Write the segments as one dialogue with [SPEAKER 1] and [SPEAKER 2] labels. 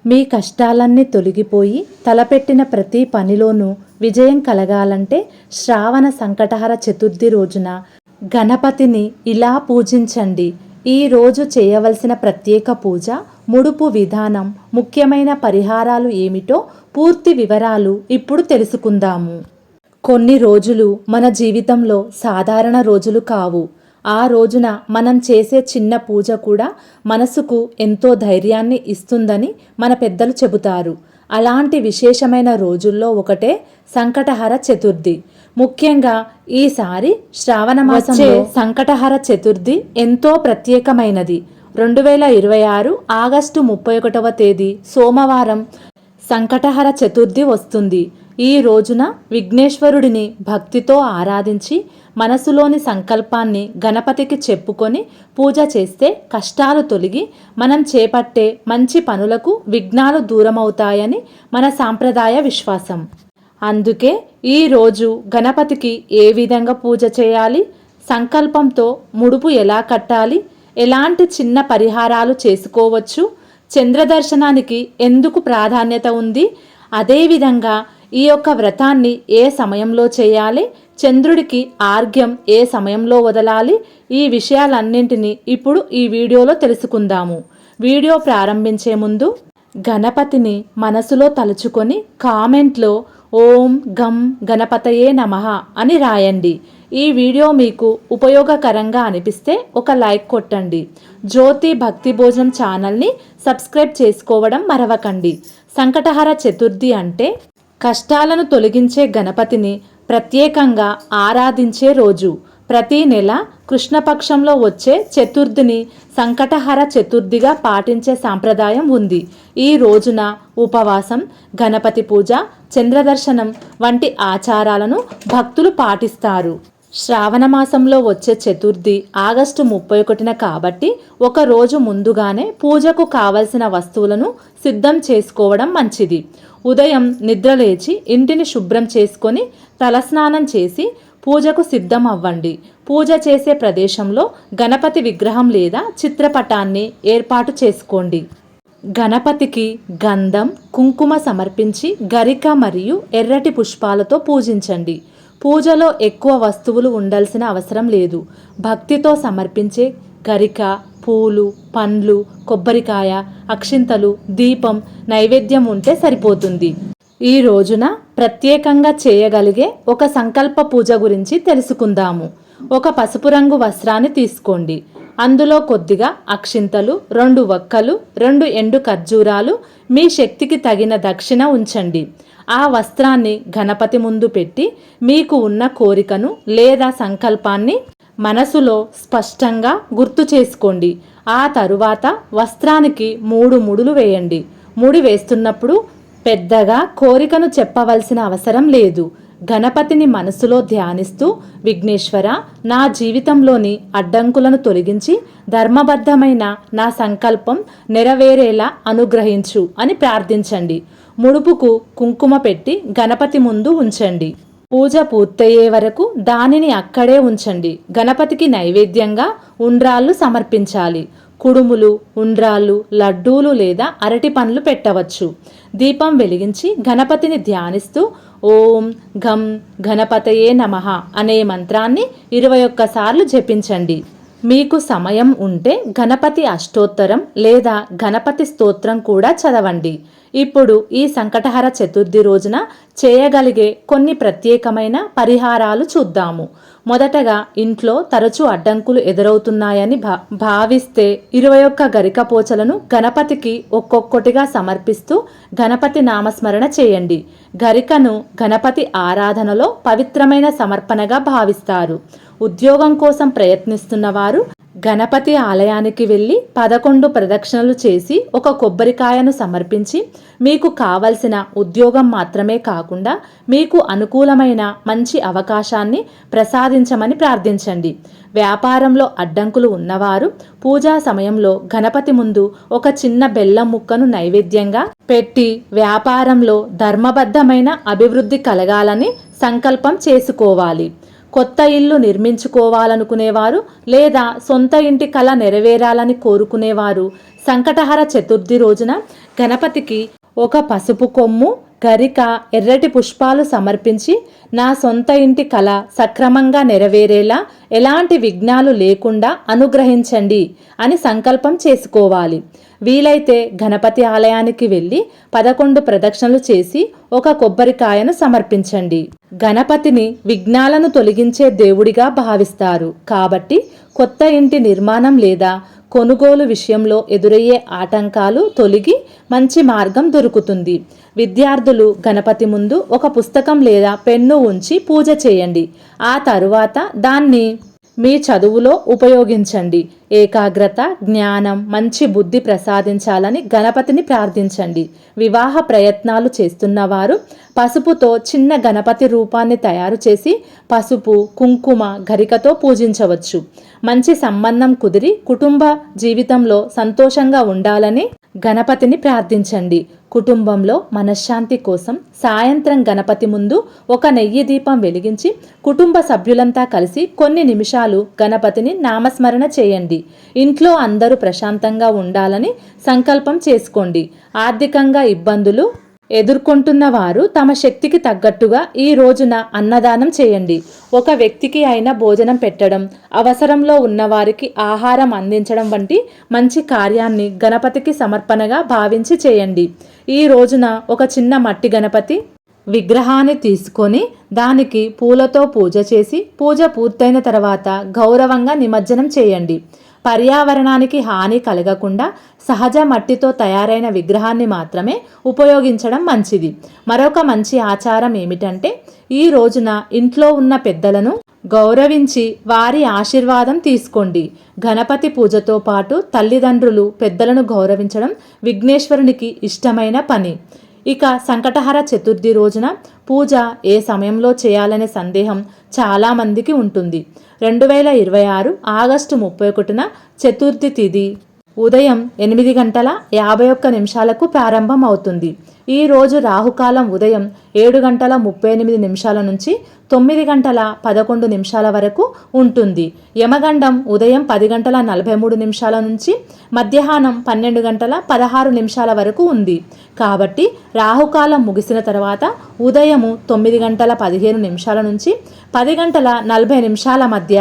[SPEAKER 1] మీ కష్టాలన్నీ తొలగిపోయి తలపెట్టిన ప్రతి పనిలోనూ విజయం కలగాలంటే శ్రావణ సంకటహర చతుర్థి రోజున గణపతిని ఇలా పూజించండి. ఈ రోజు చేయవలసిన ప్రత్యేక పూజ, ముడుపు విధానం, ముఖ్యమైన పరిహారాలు ఏమిటో పూర్తి వివరాలు ఇప్పుడు తెలుసుకుందాము. కొన్ని రోజులు మన జీవితంలో సాధారణ రోజులు కావు. ఆ రోజున మనం చేసే చిన్న పూజ కూడా మనసుకు ఎంతో ధైర్యాన్ని ఇస్తుందని మన పెద్దలు చెబుతారు. అలాంటి విశేషమైన రోజుల్లో ఒకటే సంకటహర చతుర్థి. ముఖ్యంగా ఈసారి శ్రావణ మాసంలో సంకటహర చతుర్థి ఎంతో ప్రత్యేకమైనది. 2026 ఆగస్టు 31వ తేదీ సోమవారం సంకటహర చతుర్థి వస్తుంది. ఈ రోజున విఘ్నేశ్వరుడిని భక్తితో ఆరాధించి మనసులోని సంకల్పాన్ని గణపతికి చెప్పుకొని పూజ చేస్తే కష్టాలు తొలగి మనం చేపట్టే మంచి పనులకు విఘ్నాలు దూరమవుతాయని మన సాంప్రదాయ విశ్వాసం. అందుకే ఈరోజు గణపతికి ఏ విధంగా పూజ చేయాలి, సంకల్పంతో ముడుపు ఎలా కట్టాలి, ఎలాంటి చిన్న పరిహారాలు చేసుకోవచ్చు, చంద్రదర్శనానికి ఎందుకు ప్రాధాన్యత ఉంది, అదేవిధంగా ఈ యొక్క వ్రతాన్ని ఏ సమయంలో చేయాలి, చంద్రుడికి ఆర్ఘ్యం ఏ సమయంలో వదలాలి, ఈ విషయాలన్నింటినీ ఇప్పుడు ఈ వీడియోలో తెలుసుకుందాము. వీడియో ప్రారంభించే ముందు గణపతిని మనసులో తలుచుకొని కామెంట్లో ఓం గం గణపతయే నమః అని రాయండి. ఈ వీడియో మీకు ఉపయోగకరంగా అనిపిస్తే ఒక లైక్ కొట్టండి. జ్యోతి భక్తి భోజనం ఛానల్ని సబ్స్క్రైబ్ చేసుకోవడం మరవకండి. సంకటహర చతుర్థి అంటే కష్టాలను తొలగించే గణపతిని ప్రత్యేకంగా ఆరాధించే రోజు. ప్రతి నెల కృష్ణపక్షంలో వచ్చే చతుర్థిని సంకటహర చతుర్థిగా పాటించే సాంప్రదాయం ఉంది. ఈ రోజున ఉపవాసం, గణపతి పూజ, చంద్రదర్శనం వంటి ఆచారాలను భక్తులు పాటిస్తారు. శ్రావణ మాసంలో వచ్చే చతుర్థి ఆగస్టు 31న కాబట్టి ఒక రోజు ముందుగానే పూజకు కావలసిన వస్తువులను సిద్ధం చేసుకోవడం మంచిది. ఉదయం నిద్రలేచి ఇంటిని శుభ్రం చేసుకొని తలస్నానం చేసి పూజకు సిద్ధం అవ్వండి. పూజ చేసే ప్రదేశంలో గణపతి విగ్రహం లేదా చిత్రపటాన్ని ఏర్పాటు చేసుకోండి. గణపతికి గంధం, కుంకుమ సమర్పించి గరిక మరియు ఎర్రటి పుష్పాలతో పూజించండి. పూజలో ఎక్కువ వస్తువులు ఉండాల్సిన అవసరం లేదు. భక్తితో సమర్పించే గరిక, పూలు, పండ్లు, కొబ్బరికాయ, అక్షింతలు, దీపం, నైవేద్యం ఉంటే సరిపోతుంది. ఈ రోజున ప్రత్యేకంగా చేయగలిగే ఒక సంకల్ప పూజ గురించి తెలుసుకుందాము. ఒక పసుపు రంగు వస్త్రాన్ని తీసుకోండి. అందులో కొద్దిగా అక్షింతలు, 2 వక్కలు, 2 ఎండు ఖర్జూరాలు, మీ శక్తికి తగిన దక్షిణ ఉంచండి. ఆ వస్త్రాన్ని గణపతి ముందు పెట్టి మీకు ఉన్న కోరికను లేదా సంకల్పాన్ని మనసులో స్పష్టంగా గుర్తు చేసుకోండి. ఆ తరువాత వస్త్రానికి 3 ముడులు వేయండి. ముడి వేస్తున్నప్పుడు పెద్దగా కోరికను చెప్పవలసిన అవసరం లేదు. గణపతిని మనసులో ధ్యానిస్తూ విఘ్నేశ్వర, నా జీవితంలోని అడ్డంకులను తొలగించి ధర్మబద్ధమైన నా సంకల్పం నెరవేరేలా అనుగ్రహించు అని ప్రార్థించండి. ముడుపుకు కుంకుమ పెట్టి గణపతి ముందు ఉంచండి. పూజ పూర్తయ్యే వరకు దానిని అక్కడే ఉంచండి. గణపతికి నైవేద్యంగా ఉండ్రాళ్ళు సమర్పించాలి. కుడుములు, ఉండ్రాళ్ళు, లడ్డూలు లేదా అరటి పండ్లు పెట్టవచ్చు. దీపం వెలిగించి గణపతిని ధ్యానిస్తూ ఓం గం గణపతయే నమః అనే మంత్రాన్ని 21 సార్లు జపించండి. మీకు సమయం ఉంటే గణపతి అష్టోత్తరం లేదా గణపతి స్తోత్రం కూడా చదవండి. ఇప్పుడు ఈ సంకటహర చతుర్థి రోజున చేయగలిగే కొన్ని ప్రత్యేకమైన పరిహారాలు చూద్దాము. మొదటగా ఇంట్లో తరచూ అడ్డంకులు ఎదురవుతున్నాయని భావిస్తే 21 గరికపోచలను గణపతికి ఒక్కొక్కటిగా సమర్పిస్తూ గణపతి నామస్మరణ చేయండి. గరికను గణపతి ఆరాధనలో పవిత్రమైన సమర్పణగా భావిస్తారు. ఉద్యోగం కోసం ప్రయత్నిస్తున్న వారు గణపతి ఆలయానికి వెళ్ళి 11 ప్రదక్షిణలు చేసి ఒక కొబ్బరికాయను సమర్పించి మీకు కావలసిన ఉద్యోగం మాత్రమే కాకుండా మీకు అనుకూలమైన మంచి అవకాశాన్ని ప్రసాదించమని ప్రార్థించండి. వ్యాపారంలో అడ్డంకులు ఉన్నవారు పూజా సమయంలో గణపతి ముందు ఒక చిన్న బెల్లం ముక్కను నైవేద్యంగా పెట్టి వ్యాపారంలో ధర్మబద్ధమైన అభివృద్ధి కలగాలని సంకల్పం చేసుకోవాలి. కొత్త ఇల్లు నిర్మించుకోవాలనుకునేవారు లేదా సొంత ఇంటి కల నెరవేరాలని కోరుకునేవారు సంకటహర చతుర్థి రోజున గణపతికి ఒక పసుపు కొమ్ము, గరిక, ఎర్రటి పుష్పాలు సమర్పించి నా సొంత ఇంటి కల సక్రమంగా నెరవేరేలా ఎలాంటి విఘ్నాలు లేకుండా అనుగ్రహించండి అని సంకల్పం చేసుకోవాలి. వీలైతే గణపతి ఆలయానికి వెళ్ళి 11 ప్రదక్షిణలు చేసి ఒక కొబ్బరికాయను సమర్పించండి. గణపతిని విఘ్నాలను తొలగించే దేవుడిగా భావిస్తారు కాబట్టి కొత్త ఇంటి నిర్మాణం లేదా కొనుగోలు విషయంలో ఎదురయ్యే ఆటంకాలు తొలగి మంచి మార్గం దొరుకుతుంది. విద్యార్థులు గణపతి ముందు ఒక పుస్తకం లేదా పెన్ను ఉంచి పూజ చేయండి. ఆ తరువాత దాన్ని మీ చదువులో ఉపయోగించండి. ఏకాగ్రత, జ్ఞానం, మంచి బుద్ధి ప్రసాదించాలని గణపతిని ప్రార్థించండి. వివాహ ప్రయత్నాలు చేస్తున్నవారు పసుపుతో చిన్న గణపతి రూపాన్ని తయారు చేసి పసుపు, కుంకుమ, గరికతో పూజించవచ్చు. మంచి సంబంధం కుదిరి కుటుంబ జీవితంలో సంతోషంగా ఉండాలని గణపతిని ప్రార్థించండి. కుటుంబంలో మనశ్శాంతి కోసం సాయంత్రం గణపతి ముందు ఒక నెయ్యి దీపం వెలిగించి కుటుంబ సభ్యులంతా కలిసి కొన్ని నిమిషాలు గణపతిని నామస్మరణ చేయండి. ఇంట్లో అందరూ ప్రశాంతంగా ఉండాలని సంకల్పం చేసుకోండి. ఆర్థికంగా ఇబ్బందులు ఎదుర్కొంటున్న వారు తమ శక్తికి తగ్గట్టుగా ఈ రోజున అన్నదానం చేయండి. ఒక వ్యక్తికి అయినా భోజనం పెట్టడం, అవసరంలో ఉన్నవారికి ఆహారం అందించడం వంటి మంచి కార్యాన్ని గణపతికి సమర్పణగా భావించి చేయండి. ఈ రోజున ఒక చిన్న మట్టి గణపతి విగ్రహాన్ని తీసుకొని దానికి పూలతో పూజ చేసి పూజ పూర్తయిన తర్వాత గౌరవంగా నిమజ్జనం చేయండి. పర్యావరణానికి హాని కలగకుండా సహజ మట్టితో తయారైన విగ్రహాన్ని మాత్రమే ఉపయోగించడం మంచిది. మరొక మంచి ఆచారం ఏమిటంటే ఈ రోజున ఇంట్లో ఉన్న పెద్దలను గౌరవించి వారి ఆశీర్వాదం తీసుకోండి. గణపతి పూజతో పాటు తల్లిదండ్రులు, పెద్దలను గౌరవించడం విఘ్నేశ్వరునికి ఇష్టమైన పని. ఇక సంకటహర చతుర్థి రోజున పూజ ఏ సమయంలో చేయాలనే సందేహం చాలామందికి ఉంటుంది. 2026 ఆగస్టు 31న చతుర్థి తిథి ఉదయం 8:51 ప్రారంభం అవుతుంది. ఈ రోజు రాహుకాలం ఉదయం 7:38 నుంచి 9:11 వరకు ఉంటుంది. యమగండం ఉదయం 10:43 నుంచి మధ్యాహ్నం 12:16 వరకు ఉంది. కాబట్టి రాహుకాలం ముగిసిన తర్వాత ఉదయం 9:15 నుంచి 10:40 మధ్య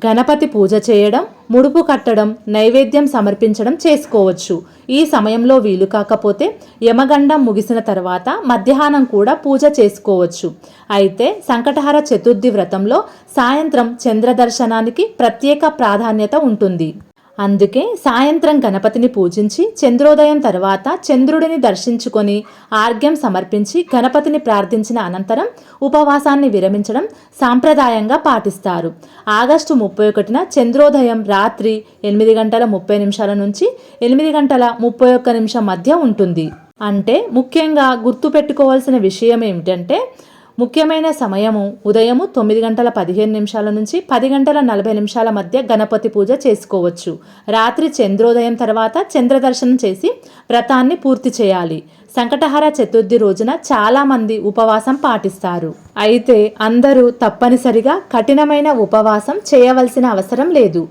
[SPEAKER 1] గణపతి పూజ చేయడం, ముడుపు కట్టడం, నైవేద్యం సమర్పించడం చేసుకోవచ్చు. ఈ సమయంలో వీలు కాకపోతే యమగండం ముగిసిన తర్వాత మధ్యాహ్నం కూడా పూజ చేసుకోవచ్చు. అయితే సంకటహర చతుర్థి వ్రతంలో సాయంత్రం చంద్ర దర్శనానికి ప్రత్యేక ప్రాధాన్యత ఉంటుంది. అందుకే సాయంత్రం గణపతిని పూజించి చంద్రోదయం తర్వాత చంద్రుడిని దర్శించుకొని ఆర్ఘ్యం సమర్పించి గణపతిని ప్రార్థించిన అనంతరం ఉపవాసాన్ని విరమించడం సాంప్రదాయంగా పాటిస్తారు. ఆగస్టు 31న చంద్రోదయం రాత్రి 8:30 నుంచి 8:31 మధ్య ఉంటుంది. అంటే ముఖ్యంగా గుర్తుపెట్టుకోవాల్సిన విషయం ఏమిటంటే ముఖ్యమైన సమయము ఉదయం 9:15 నుంచి 10:40 మధ్య గణపతి పూజ చేసుకోవచ్చు. రాత్రి చంద్రోదయం తర్వాత చంద్రదర్శనం చేసి వ్రతాన్ని పూర్తి చేయాలి. సంకటహర చతుర్థి రోజున చాలామంది ఉపవాసం పాటిస్తారు. అయితే అందరూ తప్పనిసరిగా కఠినమైన ఉపవాసం చేయవలసిన అవసరం లేదు.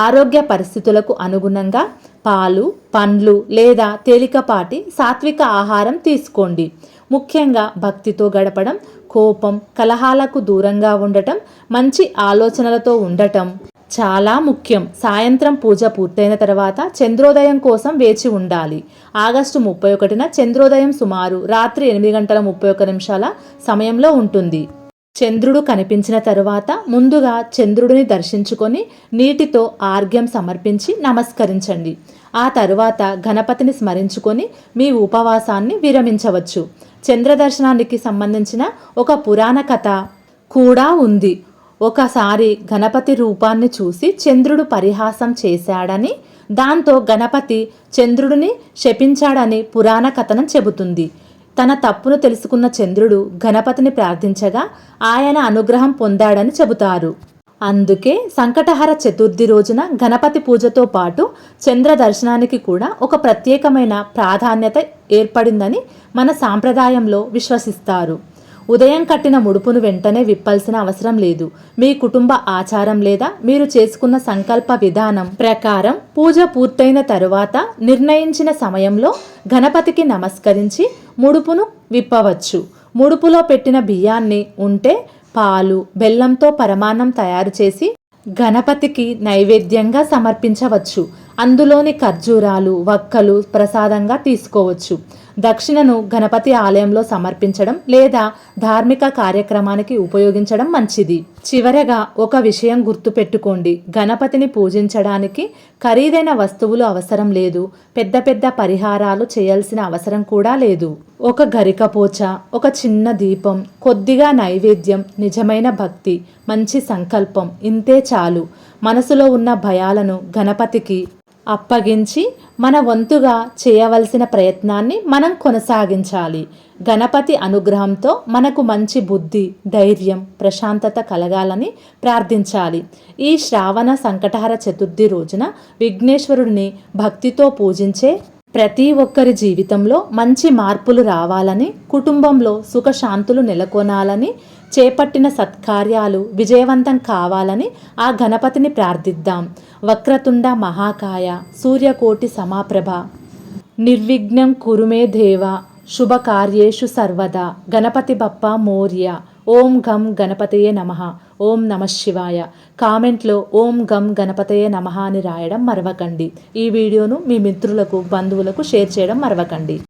[SPEAKER 1] ఆరోగ్య పరిస్థితులకు అనుగుణంగా పాలు, పండ్లు లేదా తేలికపాటి సాత్విక ఆహారం తీసుకోండి. ముఖ్యంగా భక్తితో గడపడం, కోపం, కలహాలకు దూరంగా ఉండటం, మంచి ఆలోచనలతో ఉండటం చాలా ముఖ్యం. సాయంత్రం పూజ పూర్తయిన తర్వాత చంద్రోదయం కోసం వేచి ఉండాలి. ఆగస్టు 31న చంద్రోదయం సుమారు రాత్రి 8:31 సమయంలో ఉంటుంది. చంద్రుడు కనిపించిన తరువాత ముందుగా చంద్రుడిని దర్శించుకొని నీటితో ఆర్ఘ్యం సమర్పించి నమస్కరించండి. ఆ తరువాత గణపతిని స్మరించుకొని మీ ఉపవాసాన్ని విరమించవచ్చు. చంద్రదర్శనానికి సంబంధించిన ఒక పురాణ కథ కూడా ఉంది. ఒకసారి గణపతి రూపాన్ని చూసి చంద్రుడు పరిహాసం చేశాడని, దాంతో గణపతి చంద్రుడిని శపించాడని పురాణ కథనం చెబుతుంది. తన తప్పును తెలుసుకున్న చంద్రుడు గణపతిని ప్రార్థించగా ఆయన అనుగ్రహం పొందాడని చెబుతారు. అందుకే సంకటహర చతుర్థి రోజున గణపతి పూజతో పాటు చంద్ర దర్శనానికి కూడా ఒక ప్రత్యేకమైన ప్రాధాన్యత ఏర్పడిందని మన సాంప్రదాయంలో విశ్వసిస్తారు. ఉదయం కట్టిన ముడుపును వెంటనే విప్పాల్సిన అవసరం లేదు. మీ కుటుంబ ఆచారం లేదా మీరు చేసుకున్న సంకల్ప విధానం ప్రకారం పూజ పూర్తయిన తరువాత నిర్ణయించిన సమయంలో గణపతికి నమస్కరించి ముడుపును విప్పవచ్చు. ముడుపులో పెట్టిన బియ్యాన్ని ఉంటే పాలు, బెల్లంతో పరమాన్నం తయారు చేసి గణపతికి నైవేద్యంగా సమర్పించవచ్చు. అందులోని ఖర్జూరాలు, వక్కలు ప్రసాదంగా తీసుకోవచ్చు. దక్షిణను గణపతి ఆలయంలో సమర్పించడం లేదా ధార్మిక కార్యక్రమానికి ఉపయోగించడం మంచిది. చివరగా ఒక విషయం గుర్తుపెట్టుకోండి, గణపతిని పూజించడానికి ఖరీదైన వస్తువులు అవసరం లేదు. పెద్ద పెద్ద పరిహారాలు చేయాల్సిన అవసరం కూడా లేదు. ఒక గరికపోచ, ఒక చిన్న దీపం, కొద్దిగా నైవేద్యం, నిజమైన భక్తి, మంచి సంకల్పం, ఇంతే చాలు. మనసులో ఉన్న భయాలను గణపతికి అప్పగించి మన వంతుగా చేయవలసిన ప్రయత్నాన్ని మనం కొనసాగించాలి. గణపతి అనుగ్రహంతో మనకు మంచి బుద్ధి, ధైర్యం, ప్రశాంతత కలగాలని ప్రార్థించాలి. ఈ శ్రావణ సంకటహర చతుర్థి రోజున విఘ్నేశ్వరుడిని భక్తితో పూజించే ప్రతి ఒక్కరి జీవితంలో మంచి మార్పులు రావాలని, కుటుంబంలో సుఖశాంతులు నెలకొనాలని, చేపట్టిన సత్కార్యాలు విజయవంతం కావాలని ఆ గణపతిని ప్రార్థిద్దాం. వక్రతుండ మహాకాయ, సూర్యకోటి సమాప్రభ, నిర్విఘ్నం కురుమే దేవ, శుభకార్యేషు సర్వదా, గణపతి బప్ప మోర్య. ఓం గం గణపతయే నమః. ఓం నమః శివాయ. కామెంట్లో ఓం గం గణపతయే నమః అని రాయడం మరవకండి. ఈ వీడియోను మీ మిత్రులకు, బంధువులకు షేర్ చేయడం మరవకండి.